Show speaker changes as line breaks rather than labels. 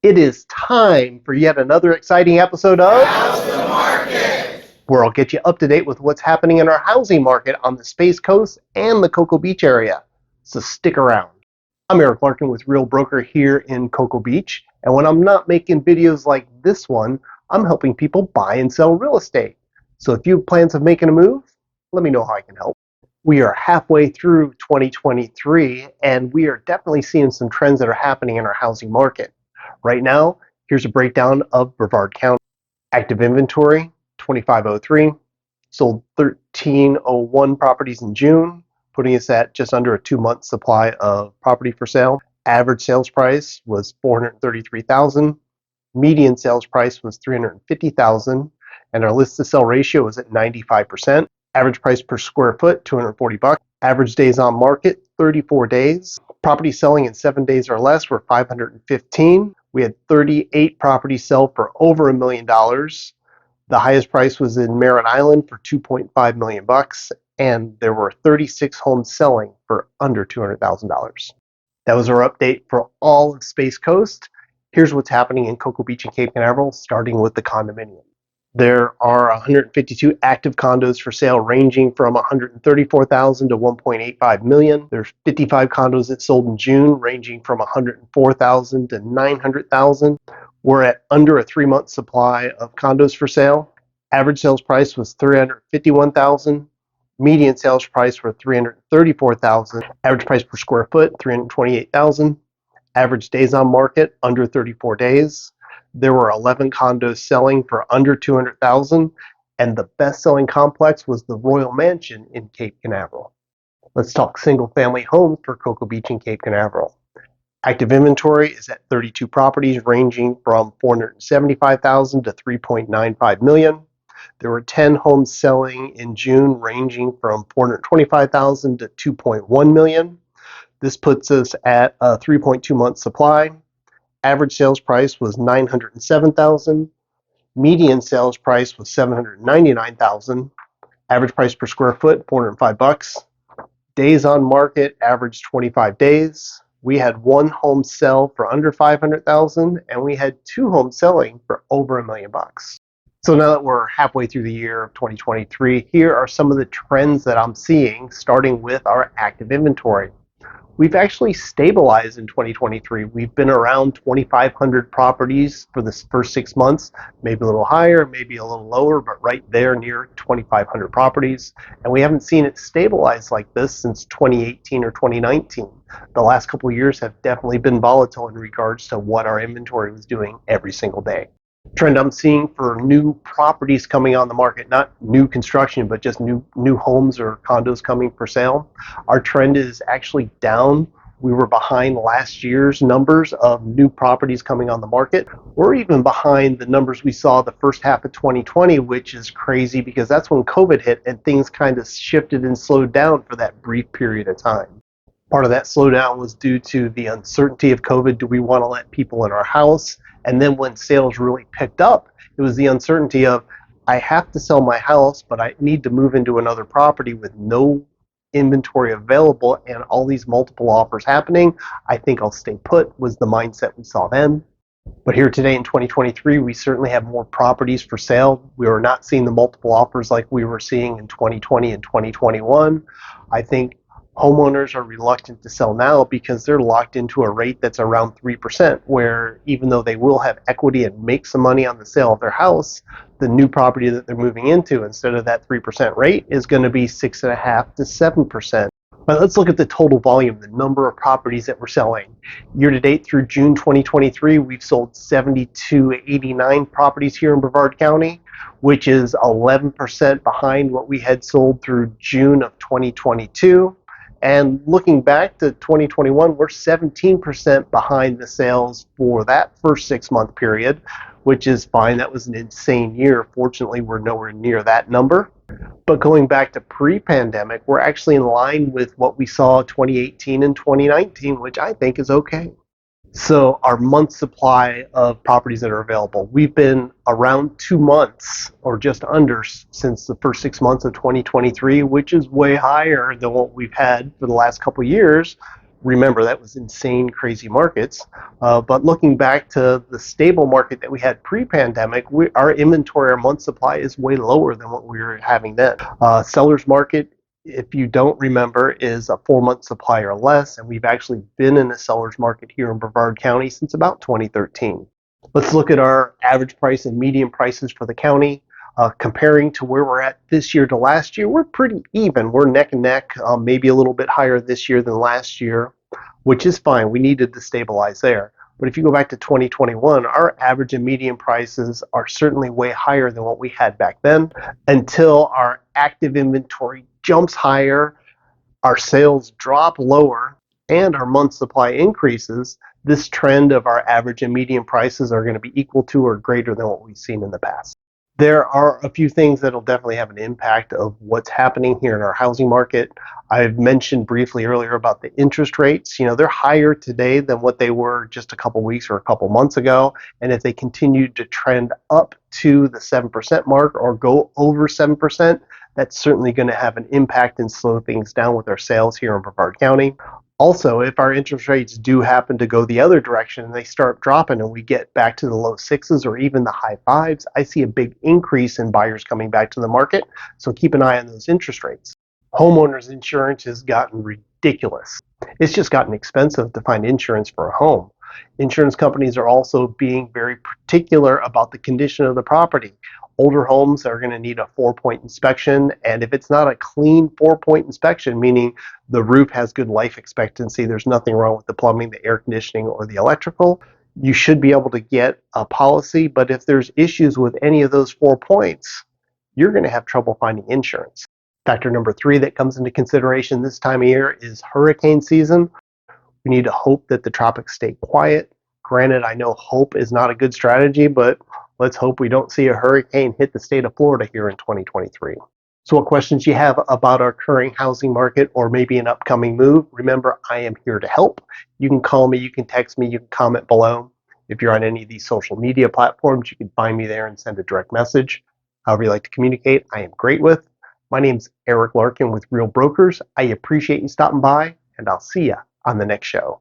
It is time for yet another exciting episode of
How's the Market?
Where I'll get you up to date with what's happening in our housing market on the Space Coast and the Cocoa Beach area. So stick around. I'm Eric Larkin with Real Broker here in Cocoa Beach, and when I'm not making videos like this one, I'm helping people buy and sell real estate. So if you have plans of making a move, let me know how I can help. We are halfway through 2023, and we are definitely seeing some trends that are happening in our housing market. Right now, here's a breakdown of Brevard County. Active inventory, 2503. Sold 1301 properties in June, putting us at just under a 2-month supply of property for sale. Average sales price was $433,000. Median sales price was $350,000, and our list to sell ratio was at 95%. Average price per square foot, $240. Average days on market, 34 days. Property selling in 7 days or less were 515. We had 38 properties sell for over $1 million. The highest price was in Merritt Island for $2.5 million, and there were 36 homes selling for under $200,000. That was our update for all of Space Coast. Here's what's happening in Cocoa Beach and Cape Canaveral, starting with the condominium. There are 152 active condos for sale, ranging from $134,000 to $1.85 million. There's 55 condos that sold in June, ranging from $104,000 to $900,000. We're at under a 3-month supply of condos for sale. Average sales price was $351,000. Median sales price were $334,000. Average price per square foot, $328,000. Average days on market, under 34 days. There were 11 condos selling for under $200,000, and the best-selling complex was the Royal Mansion in Cape Canaveral. Let's talk single-family homes for Cocoa Beach and Cape Canaveral. Active inventory is at 32 properties, ranging from $475,000 to $3.95 million. There were 10 homes selling in June, ranging from $425,000 to $2.1 million. This puts us at a 3.2-month supply. Average sales price was $907,000. Median sales price was $799,000. Average price per square foot, $405. Days on market averaged 25 days. We had 1 home sell for under $500,000, and we had 2 homes selling for over $1 million. So now that we're halfway through the year of 2023, here are some of the trends that I'm seeing, starting with our active inventory. We've actually stabilized in 2023. We've been around 2,500 properties for the first 6 months, maybe a little higher, maybe a little lower, but right there near 2,500 properties. And we haven't seen it stabilize like this since 2018 or 2019. The last couple of years have definitely been volatile in regards to what our inventory was doing every single day. Trend I'm seeing for new properties coming on the market, not new construction, but just new homes or condos coming for sale. Our trend is actually down. We were behind last year's numbers of new properties coming on the market. We're even behind the numbers we saw the first half of 2020, which is crazy because that's when COVID hit and things kind of shifted and slowed down for that brief period of time. Part of that slowdown was due to the uncertainty of COVID. Do we want to let people in our house? And then when sales really picked up, it was the uncertainty of, I have to sell my house, but I need to move into another property with no inventory available and all these multiple offers happening. I think I'll stay put, was the mindset we saw then. But here today in 2023, we certainly have more properties for sale. We are not seeing the multiple offers like we were seeing in 2020 and 2021. I think homeowners are reluctant to sell now because they're locked into a rate that's around 3%, where even though they will have equity and make some money on the sale of their house, the new property that they're moving into, instead of that 3% rate, is going to be 6.5% to 7%. But let's look at the total volume, the number of properties that we're selling. Year to date through June 2023, we've sold 7,289 properties here in Brevard County, which is 11% behind what we had sold through June of 2022. And looking back to 2021, we're 17% behind the sales for that first 6-month period, which is fine. That was an insane year. Fortunately, we're nowhere near that number. But going back to pre-pandemic, we're actually in line with what we saw 2018 and 2019, which I think is okay. So our month supply of properties that are available, we've been around 2 months or just under since the first 6 months of 2023, which is way higher than what we've had for the last couple of years, Remember, that was insane, crazy markets. But looking back to the stable market that we had pre-pandemic, our inventory, our month supply is way lower than what we were having then. Seller's market, if you don't remember, is a 4-month supply or less, and we've actually been in a seller's market here in Brevard County since about 2013. Let's look at our average price and median prices for the county. Comparing to where we're at this year to last year, we're pretty even. We're neck and neck, maybe a little bit higher this year than last year, which is fine. We needed to stabilize there. But if you go back to 2021, our average and median prices are certainly way higher than what we had back then until our active inventory jumps higher, our sales drop lower, and our month supply increases. This trend of our average and median prices are going to be equal to or greater than what we've seen in the past. There are a few things that'll definitely have an impact of what's happening here in our housing market. I've mentioned briefly earlier about the interest rates. They're higher today than what they were just a couple weeks or a couple months ago. And if they continue to trend up to the 7% mark or go over 7%, that's certainly going to have an impact and slow things down with our sales here in Brevard County. Also, if our interest rates do happen to go the other direction and they start dropping and we get back to the low 6s or even the high 5s, I see a big increase in buyers coming back to the market. So keep an eye on those interest rates. Homeowners insurance has gotten ridiculous. It's just gotten expensive to find insurance for a home. Insurance companies are also being very particular about the condition of the property. Older homes are going to need a 4-point inspection, and if it's not a clean 4-point inspection, meaning the roof has good life expectancy, there's nothing wrong with the plumbing, the air conditioning, or the electrical, you should be able to get a policy. But if there's issues with any of those 4 points, you're going to have trouble finding insurance. Factor number 3 that comes into consideration this time of year is hurricane season. We need to hope that the tropics stay quiet. Granted, I know hope is not a good strategy, but let's hope we don't see a hurricane hit the state of Florida here in 2023. So what questions you have about our current housing market or maybe an upcoming move, remember, I am here to help. You can call me, you can text me, you can comment below. If you're on any of these social media platforms, you can find me there and send a direct message. However you like to communicate, I am great with. My name's Eric Larkin with Real Brokers. I appreciate you stopping by, and I'll see you on the next show.